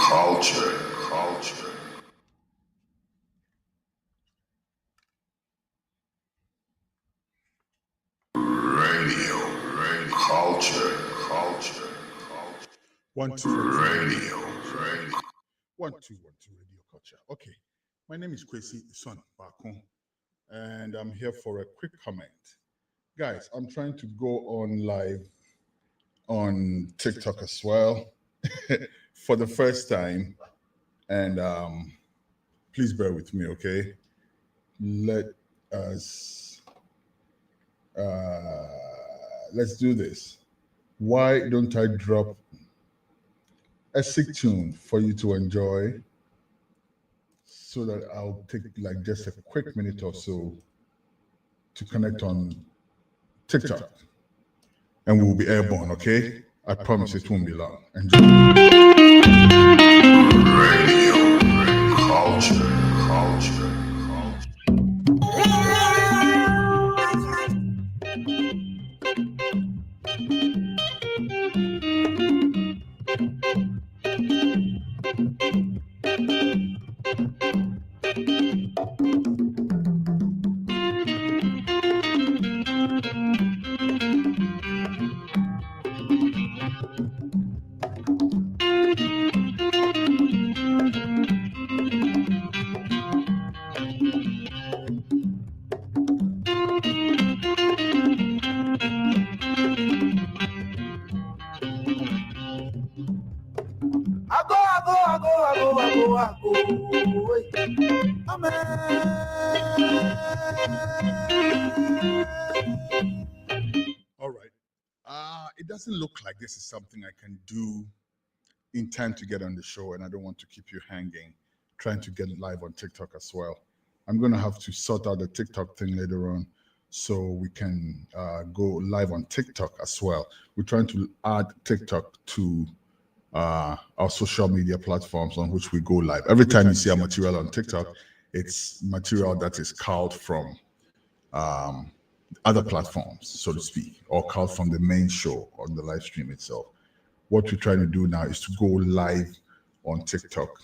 Culture. Radio. Culture. 1 2 Radio. 1 2 1 2 Radio Culture. Okay, my name is Kwesi Son Bakun, and I'm here for a quick comment. Guys, I'm trying to go on live on TikTok as well for the first time, and please bear with me, okay? Let us let's do this. Why don't I drop a sick tune for you to enjoy so that I'll take like just a quick minute or so to connect on TikTok and we'll be airborne, okay? I promise it won't be long. Enjoy. Radio. Culture. All right. It doesn't look like this is something I can do in time to get on the show, and I don't want to keep you hanging trying to get live on TikTok as well. I'm going to have to sort out the TikTok thing later on so we can go live on TikTok as well. We're trying to add TikTok to our social media platforms on which we go live. Every time you see a material on TikTok, it's material that is culled from other platforms, so to speak, or culled from the main show on the live stream itself. What we're trying to do now is to go live on TikTok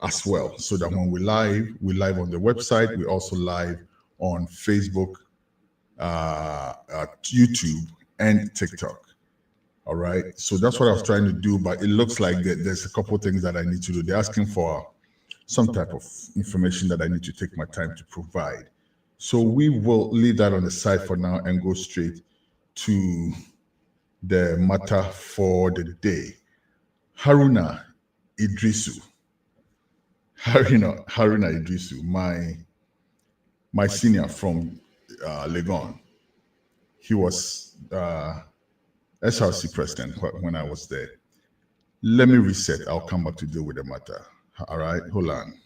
as well, so that when we're live on the website, we're also live on Facebook, YouTube, and TikTok. All right, so that's what I was trying to do, but it looks like there's a couple of things that I need to do. They're asking for some type of information that I need to take my time to provide. So we will leave that on the side for now and go straight to the matter for the day. Haruna Iddrisu. Haruna Iddrisu, my senior from Legon. He was SRC president when I was there. Let me reset. I'll come back to deal with the matter. All right, hold on.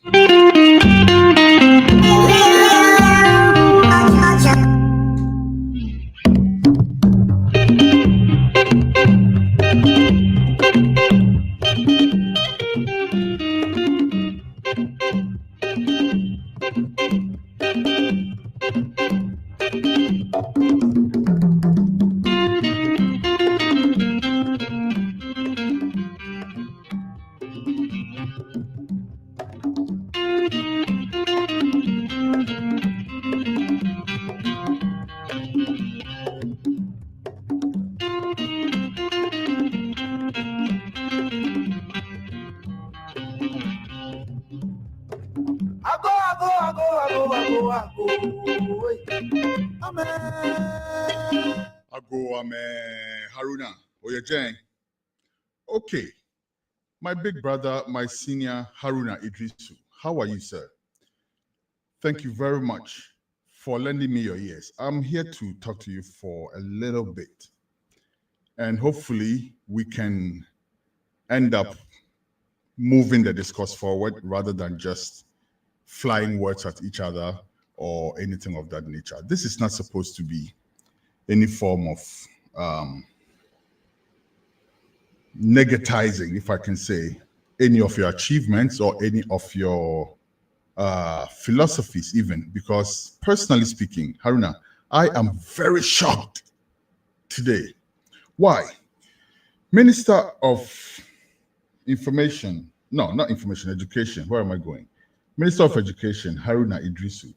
Haruna, Oyejeng. Okay, my big brother, my senior Haruna Iddrisu. How are you, sir? Thank you very much for lending me your ears. I'm here to talk to you for a little bit, and hopefully we can end up moving the discourse forward rather than just flying words at each other or anything of that nature. This is not supposed to be any form of negatizing, if I can say, any of your achievements or any of your philosophies even, because personally speaking, Haruna, I am very shocked today. Why? Minister of Information no, not information, education. Where am I going? Minister of Education, Haruna Iddrisu,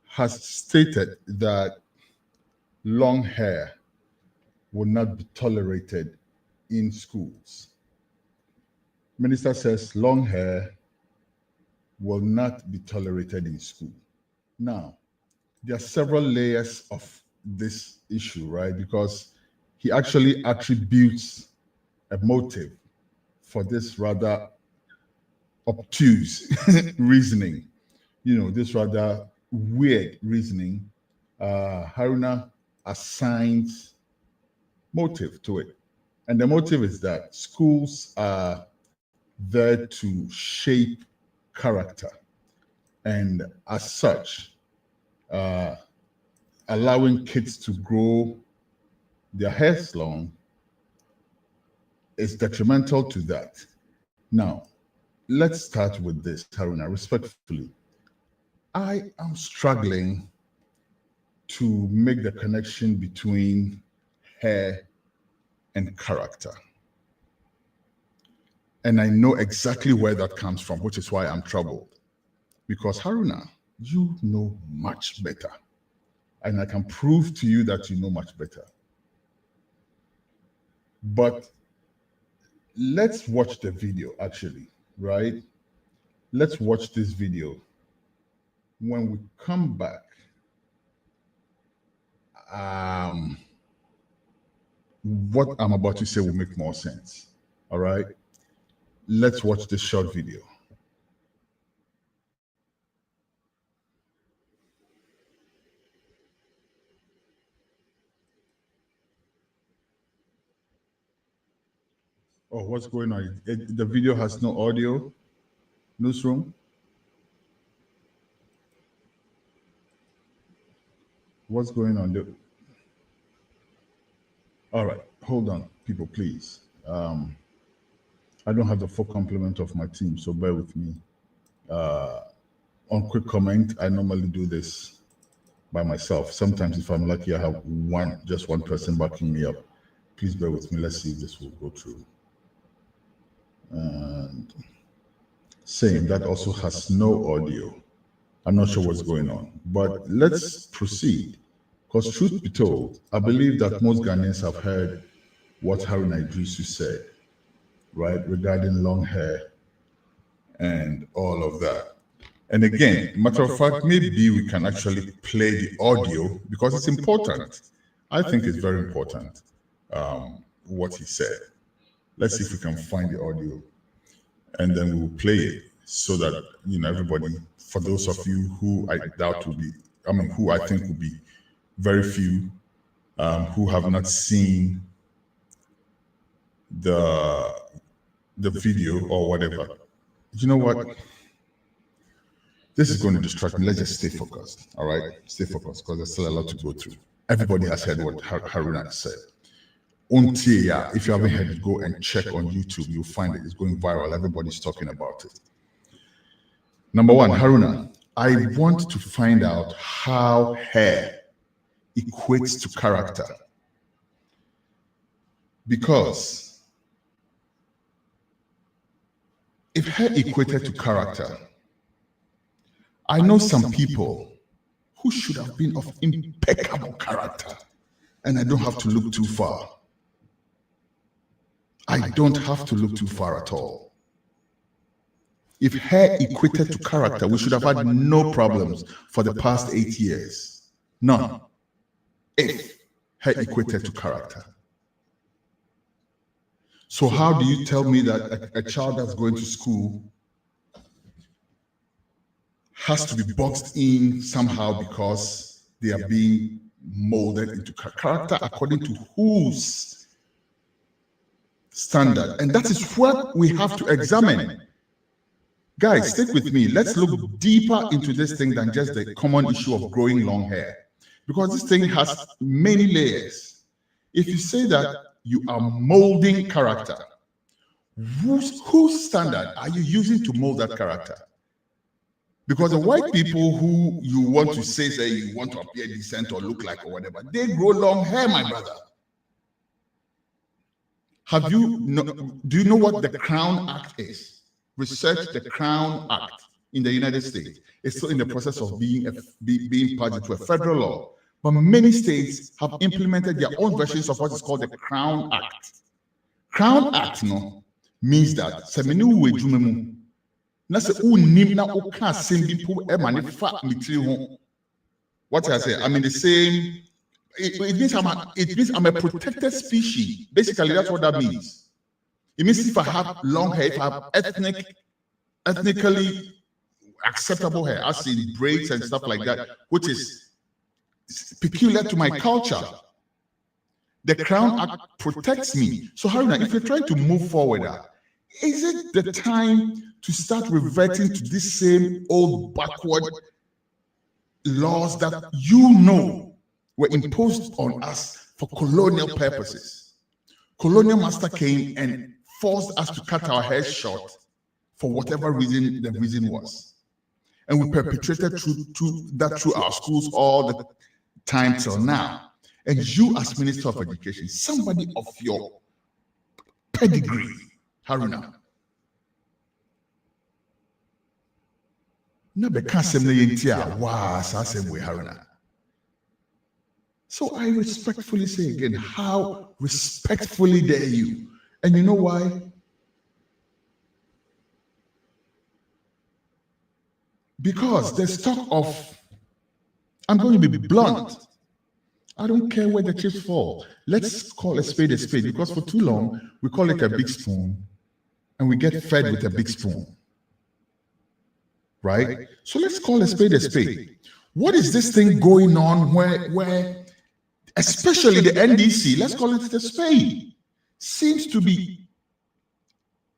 has stated that long hair will not be tolerated in schools. Minister says long hair will not be tolerated in school. Now, there are several layers of this issue, right? Because he actually attributes a motive for this rather obtuse reasoning, this rather weird reasoning. Haruna assigns motive to it. And the motive is that schools are there to shape character. And as such, allowing kids to grow their hairs long is detrimental to that. Now, let's start with this, Haruna, respectfully. I am struggling to make the connection between hair and character. And I know exactly where that comes from, which is why I'm troubled. Because Haruna, you know much better. And I can prove to you that you know much better. But let's watch the video, actually, right? Let's watch this video. When we come back, what I'm about to say will make more sense. All right? Let's watch this short video. Oh, what's going on? The video has no audio. Newsroom. What's going on? All right, hold on, people, please. I don't have the full complement of my team, so bear with me. On quick comment, I normally do this by myself. Sometimes, if I'm lucky, I have just one person backing me up. Please bear with me. Let's see if this will go through. And same, that also has no audio. I'm not sure what's going on, but let's proceed. Because truth be told, I believe that most Ghanaians have heard what Haruna Iddrisu said, right, regarding long hair and all of that. And again, matter of fact, maybe we can actually play the audio because it's important. I think it's very important what he said. Let's see if we can find the audio, and then we'll play it so that everybody, for those of you who I doubt will be, who I think will be very few, who have not seen the video or whatever. You know what? This is going to distract me. Let's just stay focused. All right, stay focused because there's still a lot to go through. Everybody has heard what Haruna said. If you haven't heard it, go and check on YouTube. You'll find it. It's going viral. Everybody's talking about it. Number one, Haruna, I want to find out how hair equates to character. Because if hair equated to character, I know some people who should have been of impeccable character, and I don't have to look too far. I don't have to look too far at all. If hair equated to character, we should have had no problems for the past 8 years. None. If hair equated to character. So how do you tell me that a child that's going to school has to be boxed in somehow because they are being molded into character according to whose standard? And that is what we have to examine. Guys, stick with me. Let's look deeper into this thing than just the common issue of growing long hair. Because this thing has many layers. If you say that you are molding character, whose standard are you using to mold that character? Because the white people who you want to say you want to appear decent or look like or whatever, they grow long hair, my brother. Do you know what the Crown Act is? Research the Crown Act in the United States. It's still in the process of being passed into a federal law. But many states have implemented their own versions of what is called the Crown Act. Crown Act no means that semeni we jumemu na se unim na oka sembi po e mane fa mitiri ho. What I say, I'm in the same. It means I'm a protected species. Basically, that's what that means. It means if I have long hair, if I have ethnically acceptable hair, as in braids and stuff like that, which is peculiar to my culture, the Crown Act protects me. So, Haruna, if you're trying to move forward, is it the time to start reverting to this same old backward laws that you know were imposed on us for colonial purposes? Colonial master came and forced us to cut our hair short for whatever reason the reason was. And we perpetrated through our schools all the time till now. And you as Minister of Education, somebody of your pedigree, Haruna, so I respectfully say again, how respectfully dare you? And you know why? Because there's talk of, I'm going to be blunt, I don't care where the chips fall. Let's call a spade, because for too long, we call it a big spoon, and we get fed with a big spoon. Right? So let's call a spade a spade. What is this thing going on where especially the NDC, let's call it a spade, seems to be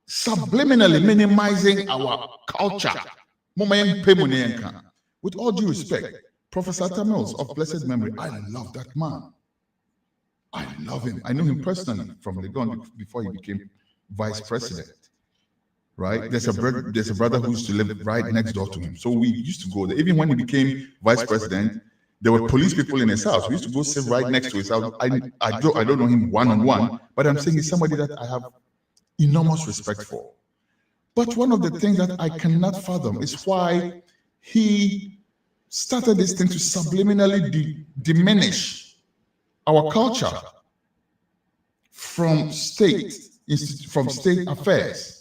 subliminally minimizing our culture? With all due respect, Professor Tamils of blessed memory, I love that man. I love him. I know him personally from Legon before he became vice president. Right? There's a brother who used to live right next door to him. So we used to go there. Even when he became vice president, there were police people in his house. We used to go sit right next to his house. I don't know him one-on-one, but I'm saying he's somebody that I have enormous respect for. But one of the things that I cannot fathom is why he started this thing to subliminally diminish our culture from state affairs.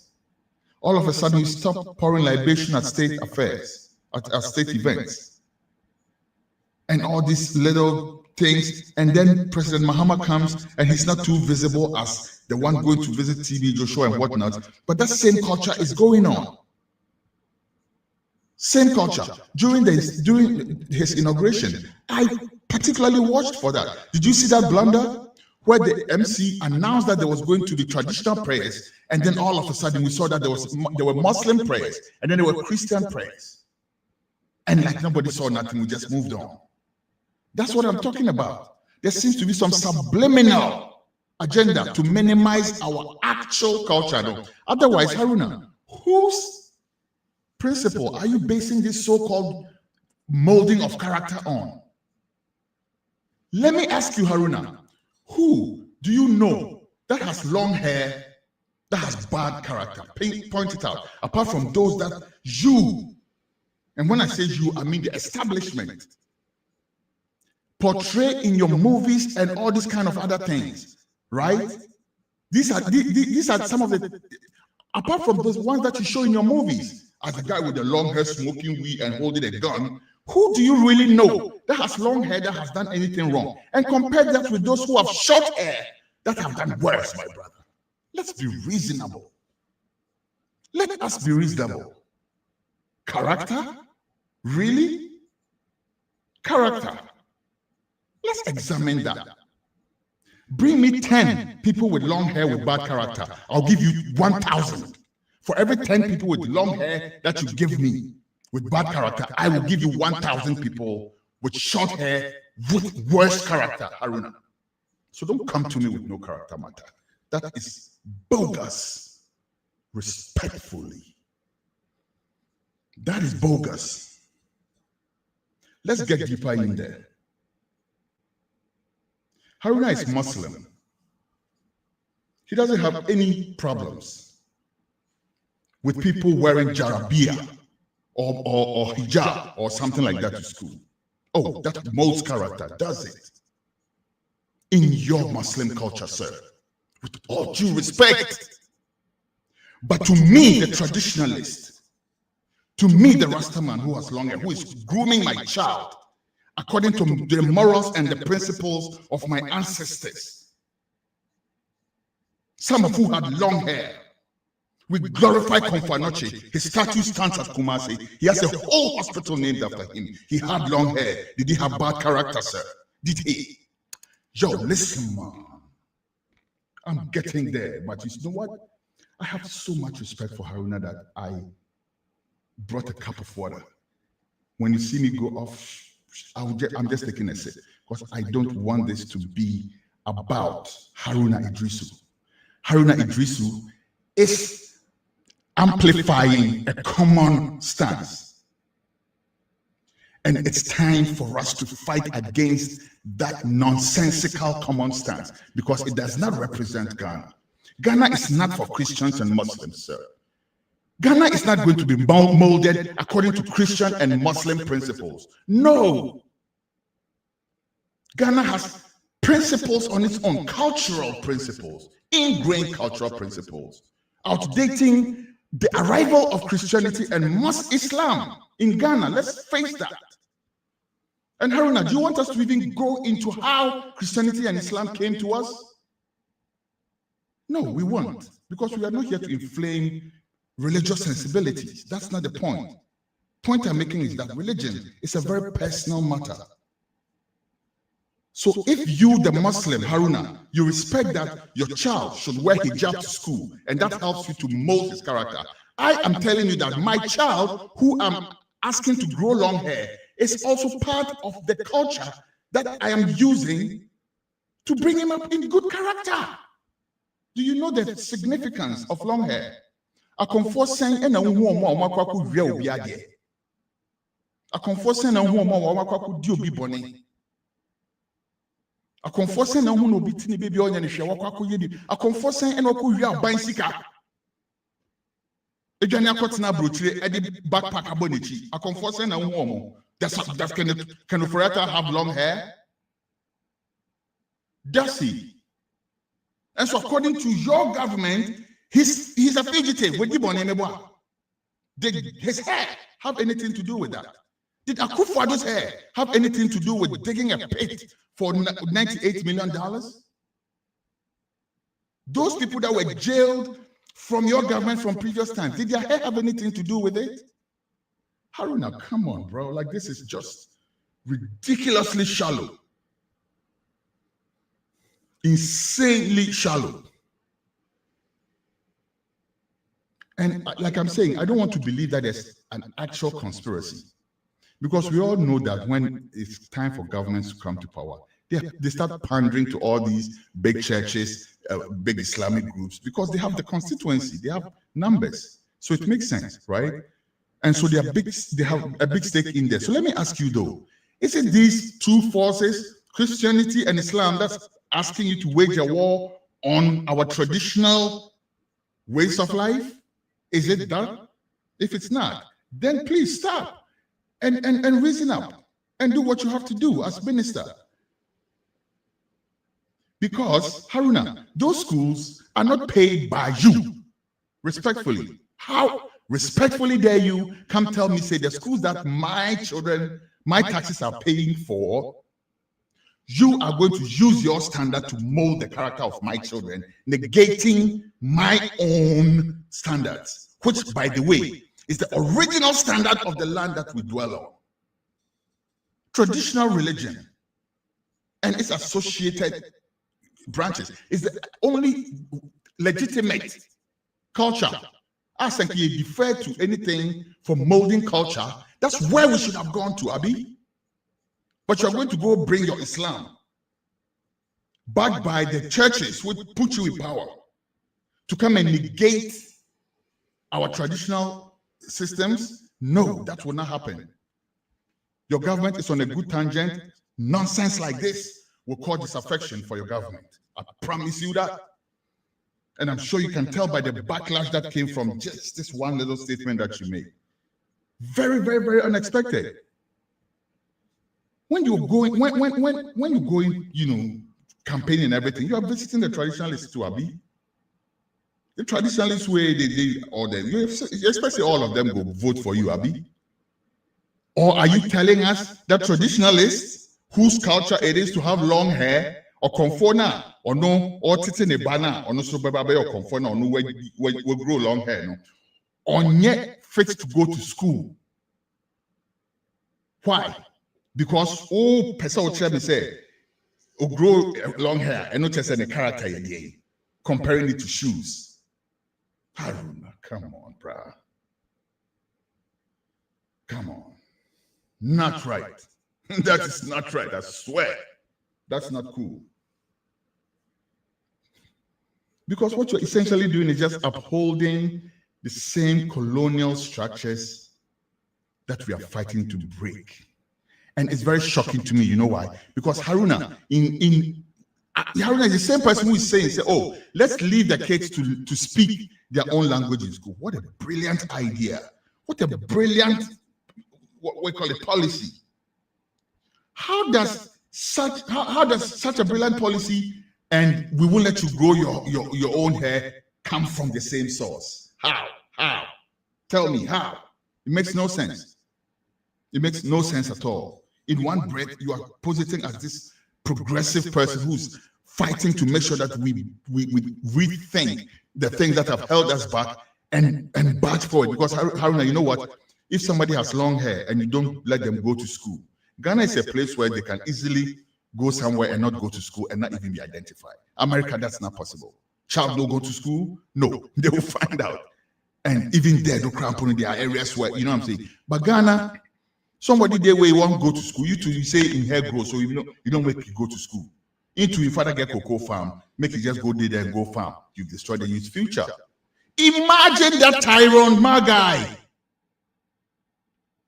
All of a sudden, he stopped pouring libation at state affairs, at state events, and all these little things. And then President Mahama comes, and he's not too visible as the one going to visit TB Joshua and whatnot. But that same culture is going on. Same culture. During his inauguration, I particularly watched for that. Did you see that blunder? Where the MC announced that there was going to be traditional prayers, and then all of a sudden we saw that there were Muslim prayers, and then there were Christian prayers. And like nobody saw nothing, we just moved on. That's what I'm talking about. There seems to be some subliminal agenda to minimize our actual culture. Otherwise, Haruna, whose principle are you basing this so-called molding of character on? Let me ask you, Haruna, who do you know that has long hair, that has bad character? Point it out. Apart from those that you, and when I say you, I mean the establishment, portray in your movies and all these kind of other things, right? These are some of the, apart from those ones that you show in your movies, as the guy with the long hair smoking weed and holding a gun. Who do you really know that has long hair that has done anything wrong? And compare that with those who have short hair that have done worse, my brother. Let's be reasonable. Let us be reasonable. Character? Really? Character. Let's examine that. Bring me 10 people with long hair with bad character. I'll give you 1,000. For every 10 people with long hair that you give me with bad character, I will give you 1,000 people with short hair with worse character, Haruna. So don't come to me with no character matter. That is bogus. Respectfully. That is bogus. Let's get deeper in there. Haruna is Muslim. He doesn't have any problems with people wearing jarabia or hijab or something like that to school. Oh, that molds character, does it? In your Muslim culture, sir, with all due respect. But to me, the traditionalist, to me, the Rastaman who has long hair, who is grooming my child according to the morals and the principles of my ancestors, some of who had long hair, we glorify Komfanoche. His statue stands at Kumasi. He has a whole hospital named after him. He had long hair. Did he have bad character, sir? Did he? Yo, listen, man. I'm getting there. But you know what? I have so much respect for Haruna that I brought a cup of water. When you see me go off, I'm just taking a sip because I don't want this to be about Haruna Iddrisu. Haruna Iddrisu is amplifying a common stance. And it's time for us to fight against that nonsensical common stance because it does not represent Ghana. Ghana is not for Christians and Muslims, sir. Ghana is not going to be molded according to Christian and Muslim principles. No. Ghana has principles on its own, cultural principles, ingrained cultural principles, outdating the arrival of Christianity and mass Islam in Ghana. Let's face that. And Haruna, do you want us to even go into how Christianity and Islam came to us? No, we won't, because we are not here to inflame religious sensibilities. That's not the point. Point I'm making is that religion is a very personal matter. So if you, the Muslim, Haruna, you respect that your child should wear hijab to school and that helps you to mold his character, I am telling you that my child, who I'm asking to grow long hair, is also part of the culture that I am using to bring him up in good character. Do you know the significance of long hair? A comfort saying, and a woman, real be again. A comfort saying, a woman, do be bonny. A comfort saying, a woman will be tiny baby on and share a comfort saying, and we are buying sika. A Jania Kotina brutally, a backpack abonichi. A comfort saying, a woman. That can a forever have long hair? Does he? And so, according to your government, he's a fugitive. Did his hair have anything to do with that? Did Akufo-Addo's hair have anything to do with digging a pit for $98 million? Those people that were jailed from your government from previous times, did their hair have anything to do with it? Haruna, come on, bro. Like, this is just ridiculously shallow. Insanely shallow. And like I'm saying, I don't want to believe that there's an actual conspiracy. Because we all know that when it's time for governments to come to power, they start pandering to all these big churches, big Islamic groups, because they have the constituency, they have numbers. So it makes sense, right? And so they have a big stake in there. So let me ask you though, is it these two forces, Christianity and Islam, that's asking you to wage a war on our traditional ways of life? Is it that? If it's not, then please stop and reason up and do what you have to do as minister. Because, Haruna, those schools are not paid by you, respectfully. How respectfully dare you come tell me, say, the schools that my children, my taxes are paying for, you are going to use your standard to mold the character of my children, negating my own standards, which, by the way, is the original standard of the land that we dwell on. Traditional religion and its associated branches is the only legitimate culture. I think you defer to anything for molding culture. That's where we should have gone to, Abi. But you're going to go bring your Islam backed by the churches which put you in power to come and negate our traditional systems. No, that will not happen. Your government is on a good tangent. Nonsense like this will cause disaffection for your government. I promise you that. And I'm sure you can tell by the backlash that came from just this one little statement that you made. Very, very, very unexpected. When you're going, when you're going, campaigning and everything, you are visiting the traditionalists too, Abi. The traditionalists where especially all of them go vote for you, Abi. Or are you telling us that traditionalists whose culture it is to have long hair or conforna or no or titi ne bana or no so baby or conforna or no we grow long hair no on yet fit to go to school? Why? Because person will tell me say grow long hair and not just any character again, comparing it to shoes. Haruna, come on, bruh. Come on. Not right. That is not right. I swear. That's not cool. Because what you're essentially doing is just upholding the same colonial structures that we are fighting to break. And it's very shocking to me. You know why? Because Haruna, Haruna is the same person who is saying, oh, let's leave the kids to speak their own language in school. What a brilliant idea. What a brilliant, what we call it, policy. How does such a brilliant policy and we won't let you grow your own hair come from the same source? How? Tell me how. It makes no sense. It makes no sense at all. In one breath, you are positing as this progressive person who's fighting to make sure that we rethink the things that have held us back and batch forward. Because Haruna, you know what? If somebody has long hair and you don't let them go to school, Ghana is a place where they can easily go somewhere and not go to school and not even be identified. America, that's not possible. Child don't go to school? No, they will find out. And even there, they'll cramp on their areas where, you know what I'm saying? But Ghana, somebody there where you won't go to school, you say in hair growth, so you don't make you go to school. Into your father get cocoa farm, make you just go there and go farm. You've destroyed the youth's future. Imagine that Tyrone Magai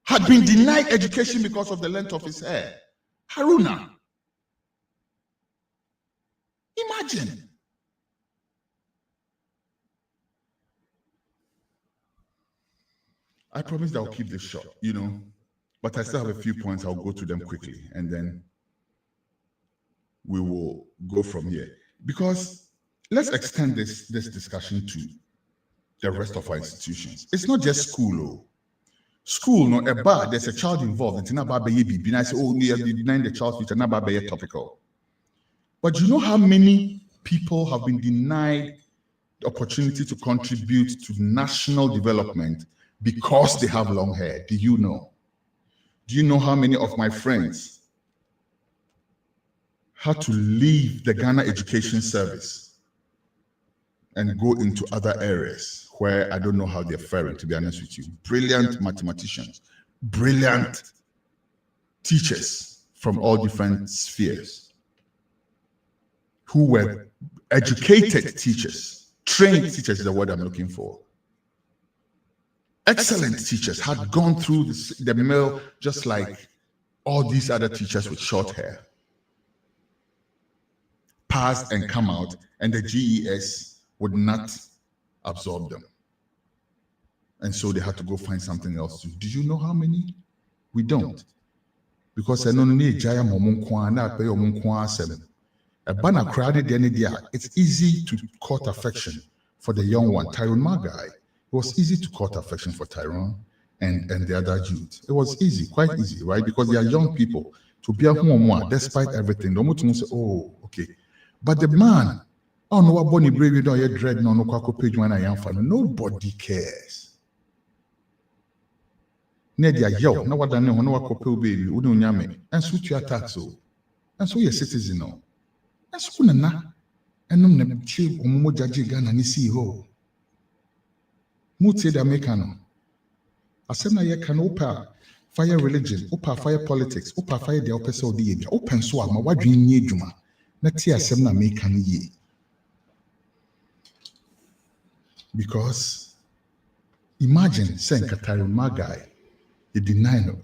had been denied education because of the length of his hair. Haruna. Imagine. I promise that I'll keep this short, but I still have a few points. I'll go to them quickly and then we will go from here. Because let's extend this discussion to the rest of our institutions. It's not just school. School, no, a bar, there's a child involved. It's not about baby. I say, you're denying the child's future, not about baby topical. But you know how many people have been denied the opportunity to contribute to national development because they have long hair? Do you know? Do you know how many of my friends had to leave the Ghana Education Service and go into other areas where I don't know how they're faring, to be honest with you? Brilliant mathematicians, brilliant teachers from all different spheres who were educated teachers, trained teachers is the word I'm looking for. Excellent teachers had gone through the mill just like all these other teachers with short hair. Passed and come out, and the GES would not absorb them. And so they had to go find something else to do. Do you know how many? We don't. Because it's easy to court affection for the young one. Tyrone Magai, it was easy to court affection for Tyrone and the other youth. It was easy, quite easy, right? Because they are young people. To be a home, despite everything, say, oh, okay. But the man, oh no, what Bonnie Brave, don't dread, no, page when I am fan. Nobody cares. Nedia yo, no what I know, no what baby, wouldn't yame, and switch your tax. And so you're citizen. And so na and no never cheap or more judge Ghana and see ho. Mute the Americano. Asema ye can open fire religion, open fire politics, open fire the opposite of the open swam, what dream ye juma. Not see Asema American ye. Because imagine saying Katari Magai, he denied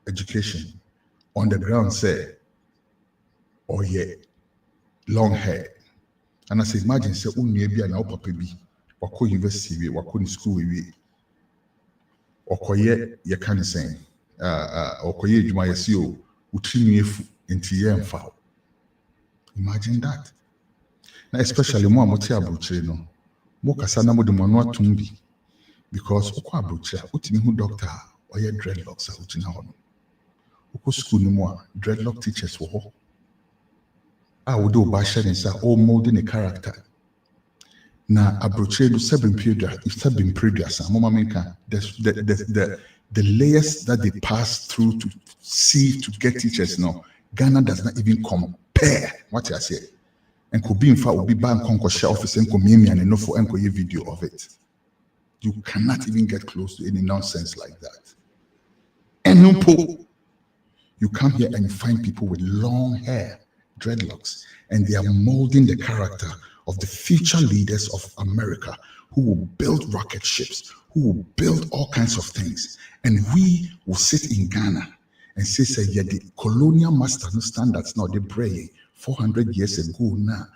education on the ground, say, oh yeah, long hair. And I say, imagine say unyebi and papa bi wako university we wako in school we okoye ye kan saying okoye adwuma yesi o utrinwe fu enti ye mfa. Imagine that. Now especially mo amoti abrochire no mo kasa na mo de mo no atum bi because okwa abrochire utimi hu doctor oye dreadlocks a utina ho no. Oko school no mo dreadlock teachers wo ho. Would do basha sa all molding a character. Now abrochire do 7 period if 7 periods mama menka the layers that they pass through to see to get teachers now Ghana does not even compare what I say and could be in fact will be bank conco office and communion and no for enko video of it. You cannot even get close to any nonsense like that. And no, you come here and you find people with long hair, dreadlocks, and they are molding the character of the future leaders of America who will build rocket ships, who will build all kinds of things. And we will sit in Ghana and say, yeah, the colonial master no standards now, they pray 400 years ago now.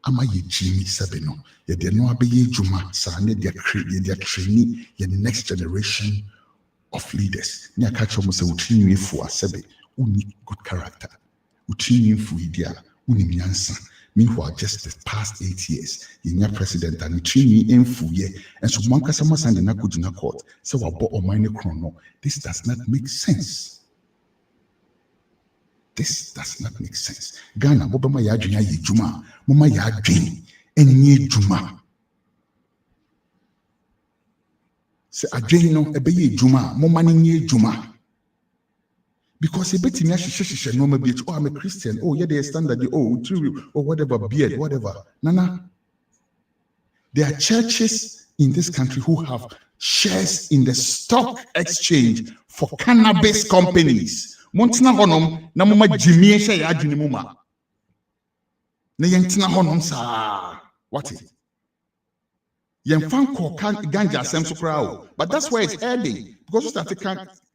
Ama ye Jimmy Sabino, ye de no abe juma, sa ne dia training ye next generation of leaders. Nya catch almost a utini for sebe, uni good character, utini for idia, uni miansa. Meanwhile, just the past 8 years, ye president and utini infu ye, and so manka sama sandi na kujina court, so wabo o mine chrono. This does not make sense. This does not make sense. Ghana, Bobama Yadrinya Yijuma, Mama Yadrin, and Ye Juma. Say, Adreno, a bay Juma, Momani Juma. Because a bit in Yashi, no, maybe, oh, I'm a Christian, oh, yeah, they standard, oh, true, or whatever, beard, whatever. Nana. There are churches in this country who have shares in the stock exchange for cannabis companies. Montina honom na mama jimie hye ya adwene mu ma na yentina honom sa what it yemfan ko ganja asem so kra but that's where it's heading because you start to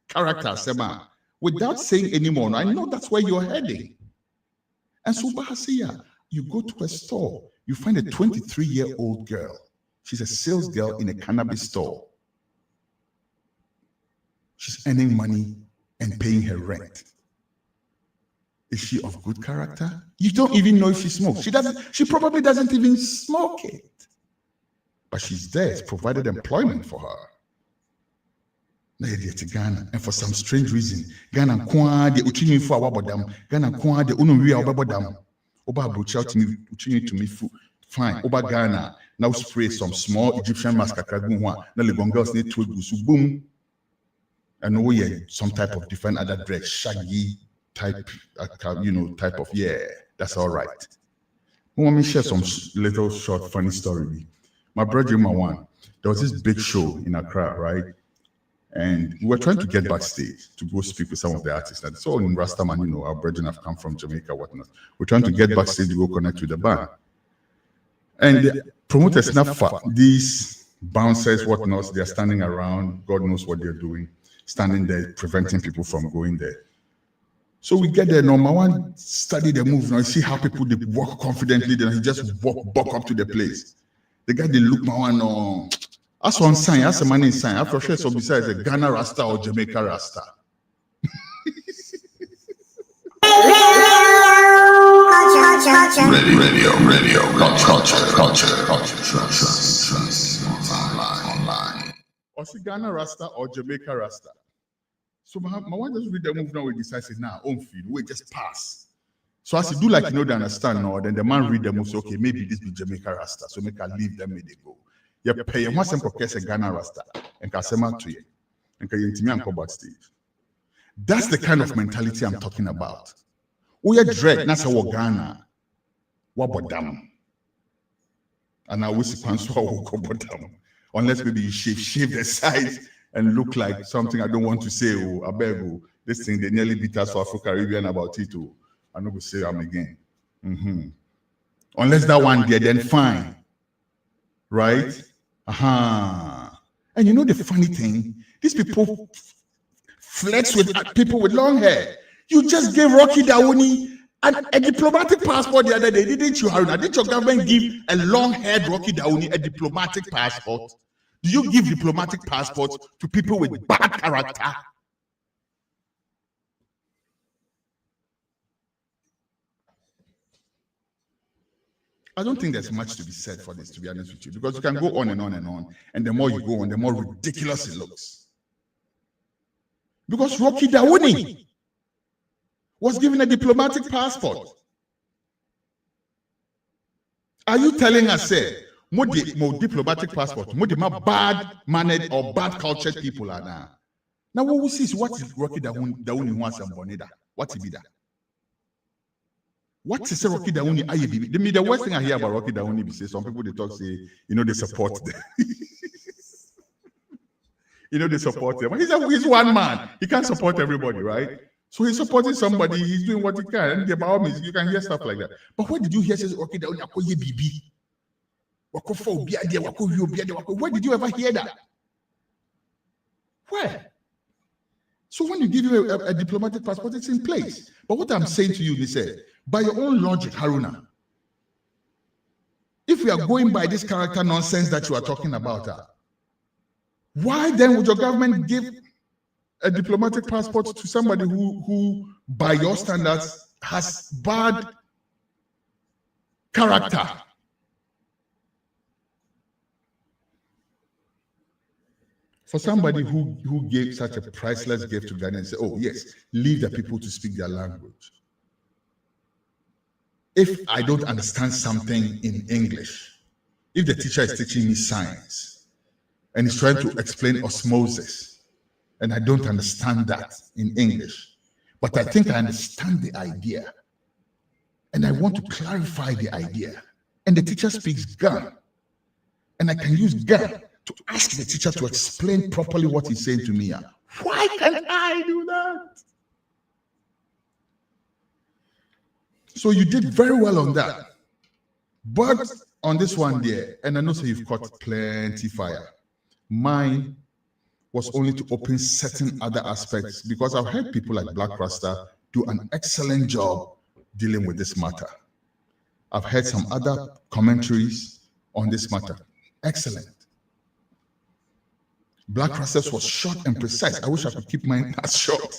character sema without saying anymore no, I know that's where you're heading. And so Bahasia, you go to a store, you find a 23-year-old girl, she's a sales girl in a cannabis store, she's earning money and paying her rent. Is she of good character? You don't even know if she smokes. She probably doesn't even smoke it. But she's there. It's provided employment for her. Now you're to Ghana, and for some strange reason, Ghana kwa de uchini fu awabodam. Ghana kwa de unu wi awabodam. Oba brucha to me fine. Oba Ghana now spray some small Egyptian mask akagunwa. Na le girls need to do boom. And oh yeah, some type of different other dress, shaggy type, type of, yeah, that's all right. Let me share some little short funny story. My brother, there was this big show in Accra, right? And we were trying to get backstage to go speak with some of the artists. And so in Rastaman, our brethren have come from Jamaica, whatnot. We're trying to get backstage to go connect with the band. And the promoters, not far, these bouncers, whatnot, they're standing around, God knows what they're doing. Standing there, preventing people from going there. So we get there, number one, study the move. Now you see how people they walk confidently, then he just walk up to the place. The guy they look my one on. As one sign, as a man in sign. After sure, so besides a Ghana Rasta or Jamaica Rasta. Radio, culture, online. Or see Ghana Rasta or Jamaica Rasta. So my one just read the move now. We decide say now own feed. We just pass. So as you do like they understand now, then the man read the move. Say, okay, maybe this be Jamaica Rasta. So make I leave them. May they go. You pay one simple case a Ghana Rasta and Kasema to you and can you and come backstage. That's the kind of mentality I'm talking about. We are dread. That's how Ghana. What about them? And I will see unless maybe you shave the sides and look like something I don't want to say. Oh, I beg you. This thing, they nearly beat us for Afro-Caribbean about it. Oh, I'm not going to say them again. Unless that one there, then fine. Right? And you know the funny thing? These people flex with people with long hair. You just gave Rocky Dawuni And a diplomatic passport the other day, didn't you, Haruna? Did your government give a long-haired Rocky Dauni a diplomatic passport? Do you give diplomatic passports to people with bad character? I don't think there's much to be said for this, to be honest with you, because you can go on and on and on, and the more you go on, the more ridiculous it looks. Because Rocky Dauni was given a diplomatic passport. Are you telling us, say, more diplomatic passport, more bad mannered or bad cultured people are now? Now, what we see is what is Rocky Dauni wants and Bonida? What is that? What is Rocky Dauni? The worst thing I hear about Rocky Dauni is some people they talk say, they support them. They support them. But he's one man. He can't support everybody, right? So he's supporting somebody. He's doing what he can. And by all means, you can hear stuff like that. But what did you hear? Says Rocky Dauni akoye bibi. Where did you ever hear that? Where? So when you give you a diplomatic passport, it's in place. But what I'm saying to you, they said, by your own logic, Haruna, if we are going by this character nonsense that you are talking about, why then would your government give a diplomatic passport to somebody who by your standards, has bad character? For somebody who gave such a priceless gift to Ghana and say, oh yes, leave the people to speak their language. If I don't understand something in English, if the teacher is teaching me science and is trying to explain osmosis, and I don't understand that in English, but I think I understand the idea, and I want to clarify the idea, and the teacher speaks Ghana, and I can use Ghana to ask the teacher to explain properly what he's saying to me. Why can't I do that? So you did very well on that. But on this one there, and I know so you've caught plenty fire. Mine was only to open certain other aspects, because I've heard people like Black Rasta do an excellent job dealing with this matter. I've heard some other commentaries on this matter. Excellent. Black Rasta was short and precise. I wish I could keep mine as short,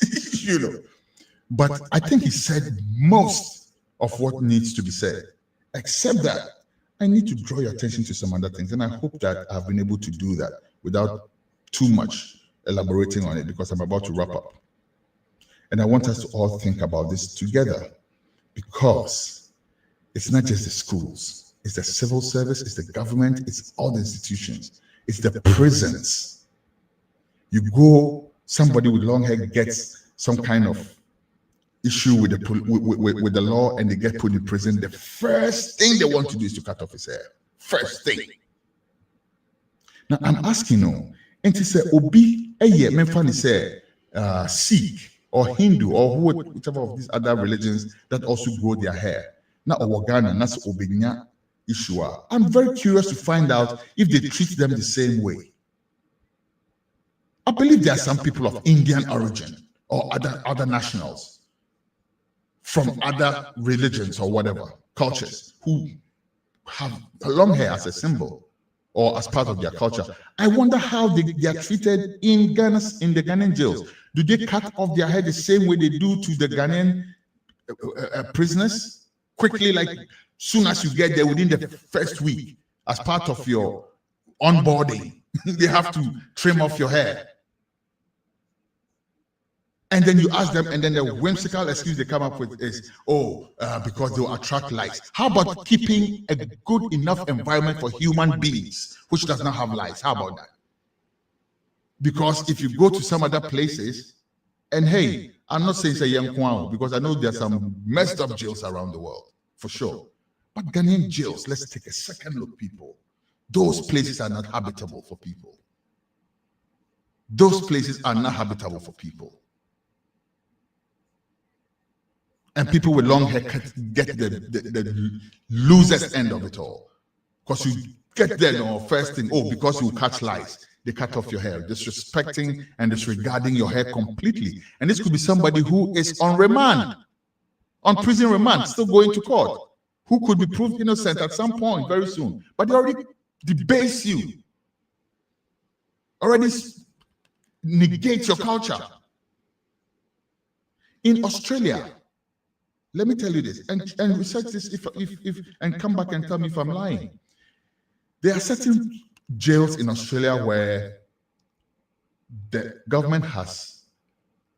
But I think he said most of what needs to be said, except that I need to draw your attention to some other things, and I hope that I've been able to do that without too much elaborating on it, because I'm about to wrap up. And I want us to all think about this together, because it's not just the schools, it's the civil service, it's the government, it's all the institutions, it's the prisons. You go, somebody with long hair gets some kind of issue with the law and they get put in prison, the first thing they want to do is to cut off his hair. First thing. Now I'm asking you, and to say Obi Memfani say Sikh or Hindu or whichever of these other religions that also grow their hair. Now Ghana, that's Obinya issue. I'm very curious to find out if they treat them the same way. I believe there are some people of Indian origin or other nationals from other religions or whatever, cultures, who have long hair as a symbol or as part of their culture. I wonder how they are treated in Ghana, in the Ghanaian jails. Do they cut off their hair the same way they do to the Ghanaian prisoners? Quickly, like soon as you get there, within the first week, as part of your onboarding, they have to trim off your hair. And then you ask them, and then the whimsical excuse they come up with is, because they will attract lice. How about keeping a good enough environment for human beings, which does not have lice? How about that? Because if you go to some other places, and hey, I'm not saying say young Kwao, because I know there's some messed up jails around the world, for sure. But Ghanaian jails, let's take a second look, people. Those places are not habitable for people. Those places are not habitable for people. And people with long hair get the losest end of it all. Because you get there, first thing, because you catch lice, they cut off your hair, disrespecting and disregarding your hair completely. And this could be somebody who is on remand on prison remand, still going to court, who could be proved innocent at some point very soon. But they already debase you, already negate your culture. In Australia, let me tell you this, and research this if and come back and tell me if I'm lying. There are certain jails in Australia where the government has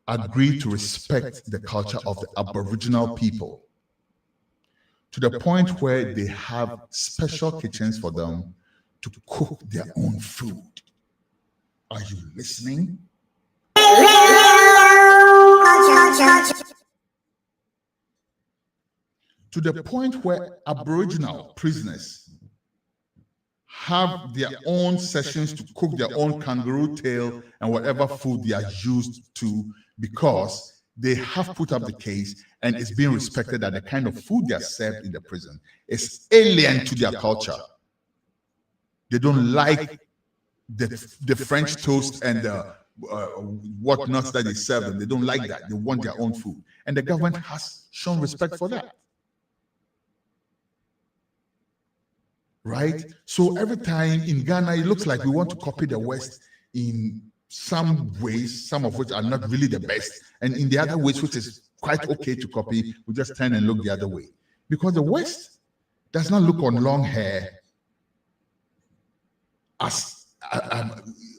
agreed to respect the culture of the Aboriginal people to the point where they have special kitchens for them to cook their own food. Are you listening? To the point where Aboriginal prisoners have their own sessions to cook their own kangaroo tail and whatever food they are used to, because they have put up the case and it's being respected that the kind of food they are served in the prison is alien to their culture. They don't like the French toast and the whatnots that they serve them. They don't like that. They want their own food. And the government has shown respect for that. Right? So every time in Ghana, it looks like we want to copy the West in some ways, some of which are not really the best. And in the other ways, which is quite okay to copy, we just turn and look the other way. Because the West does not look on long hair as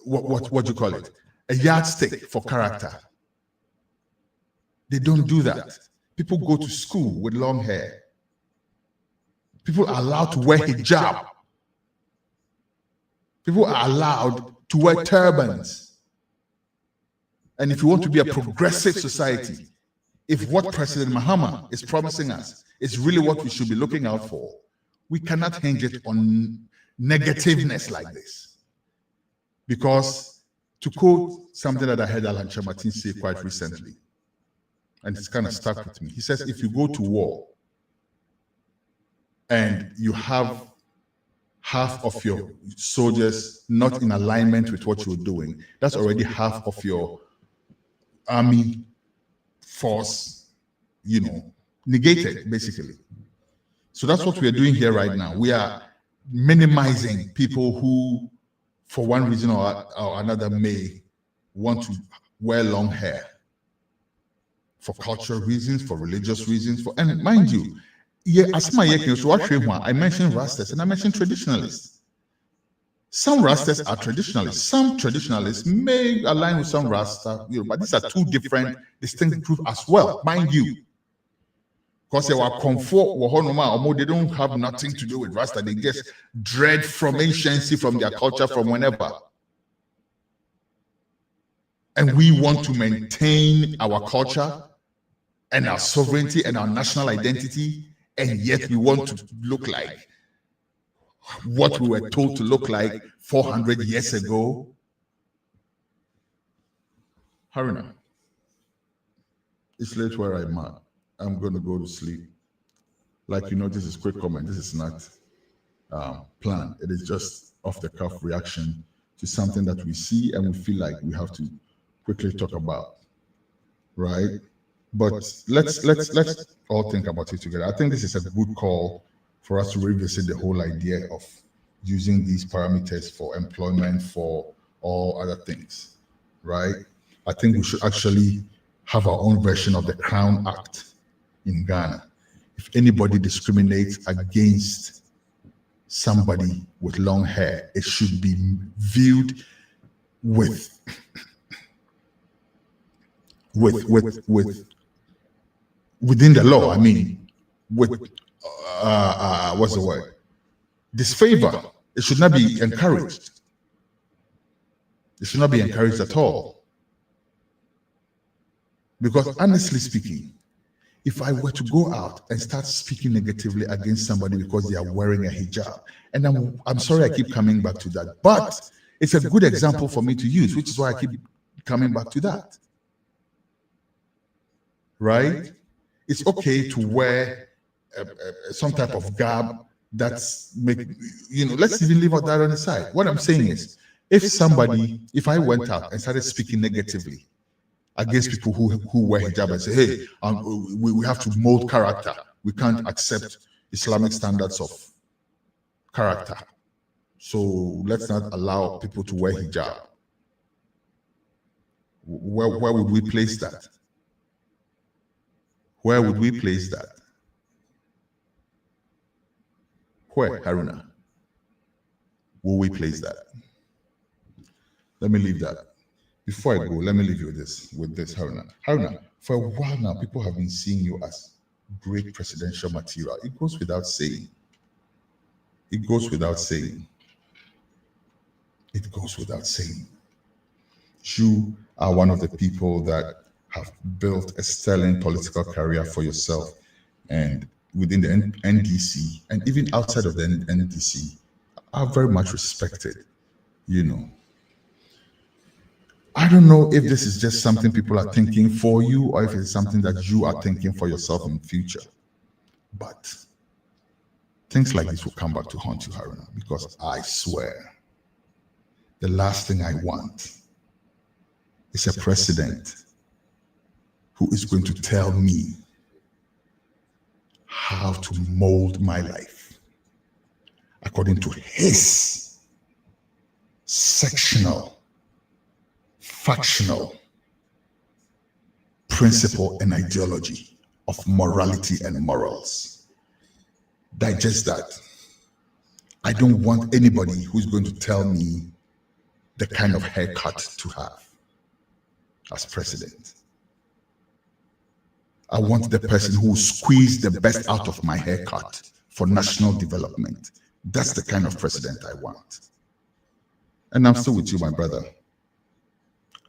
what do you call it? A yardstick for character. They don't do that. People go to school with long hair. People are allowed to wear hijab. People are allowed to wear turbans. And if you want to be a progressive society, if what President Mahama is promising us is really what we should be looking out for, we cannot hinge it on negativeness like this. Because, to quote something that I heard Alan Chamatin say quite recently, and it's kind of stuck with me. He says, if you go to war and you have half of your soldiers not in alignment with what you're doing, that's already half of your army force, negated, basically. So that's what we are doing here right now. We are minimizing people who, for one reason or another, may want to wear long hair for cultural reasons, for religious reasons, and mind you, I mentioned Rastas and I mentioned traditionalists. Some Rastas are traditionalists. Some traditionalists may align with some Rasta, but these are two different, distinct groups as well, mind you. Because they were comfort, they don't have nothing to do with Rasta. They just dread from anciency, from their culture, from whenever. And we want to maintain our culture and our sovereignty and our national identity, and yet we want to look like what we were told to look like 400 years ago. Haruna, it's late where I'm at. I'm going to go to sleep. Like, this is quick comment. This is not planned. It is just off-the-cuff reaction to something that we see and we feel like we have to quickly talk about, right? But let's all think about it together. I think this is a good call for us to revisit the whole idea of using these parameters for employment, for all other things, right? I think we should actually have our own version of the Crown Act in Ghana. If anybody discriminates against somebody with long hair, it should be viewed with within the law. I mean, with what's the word? Disfavor. It should not be encouraged. It should not be encouraged at all. Because honestly speaking, if I were to go out and start speaking negatively against somebody because they are wearing a hijab, and I'm sorry I keep coming back to that, but it's a good example for me to use, which is why I keep coming back to that. Right? It's okay to wear some type of garb that's let's even leave that on the side. What I'm saying is, if I went out and started speaking negatively against people who wear hijab and say, hey, we have to mold character. We can't accept Islamic standards of character. So let's not allow people to wear hijab. Where would we place that? Where would we place that? Where, Haruna? Will we place that? Let me leave that. Before I go, let me leave you with this, Haruna. Haruna, for a while now, people have been seeing you as great presidential material. It goes without saying. It goes without saying. It goes without saying. You are one of the people that have built a sterling political career for yourself, and within the NDC and even outside of the NDC are very much respected. You know, I don't know if this is just something people are thinking for you or if it's something that you are thinking for yourself in future. But things like this will come back to haunt you, Haruna, because I swear the last thing I want is a president who is going to tell me how to mold my life according to his sectional, factional principle and ideology of morality and morals. Digest that. I don't want anybody who's going to tell me the kind of haircut to have as president. I want the person who will squeeze the best out of my haircut for national development. That's the kind of president I want. And I'm still with you, my brother.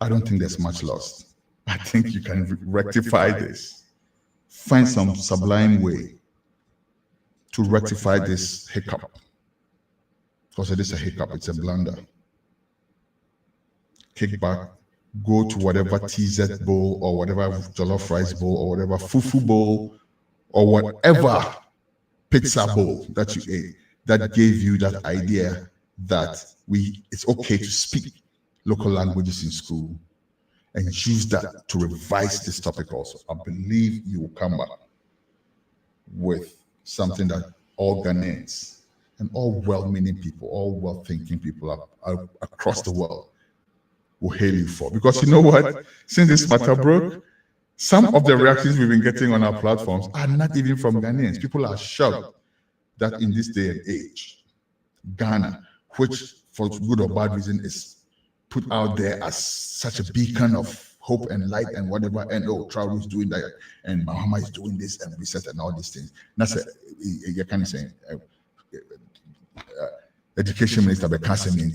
I don't think there's much lost. I think you can rectify this. Find some sublime way to rectify this hiccup. Because it is a hiccup, it's a blunder. Kick back, go to whatever TZ bowl or whatever jollof rice bowl or whatever fufu bowl or whatever pizza bowl that you ate that gave you that idea that it's okay to speak local languages in school, and use that to revise this topic also. I believe you will come back with something that all Ghanaians and all well-meaning people, all well-thinking people across the world will hail you for. Because you know what? Since this matter broke, some of the reactions we've been getting on our platforms are not even from Ghanaians. People are shocked that in this day and age, Ghana, which for good or bad reason is put out there as such a beacon of hope and light and whatever, and Traoré is doing that, and Mahama is doing this, and reset and all these things. That's you kind of saying, Education Minister, but can't say me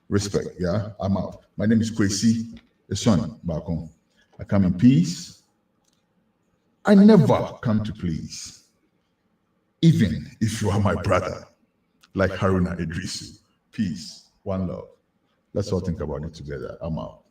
respect, yeah. I'm out. My name is Kwesi, the son back home. I come in peace. I never come to please, even if you are my brother, like Haruna Iddrisu. Peace, one love. Let's all think about it together. I'm out.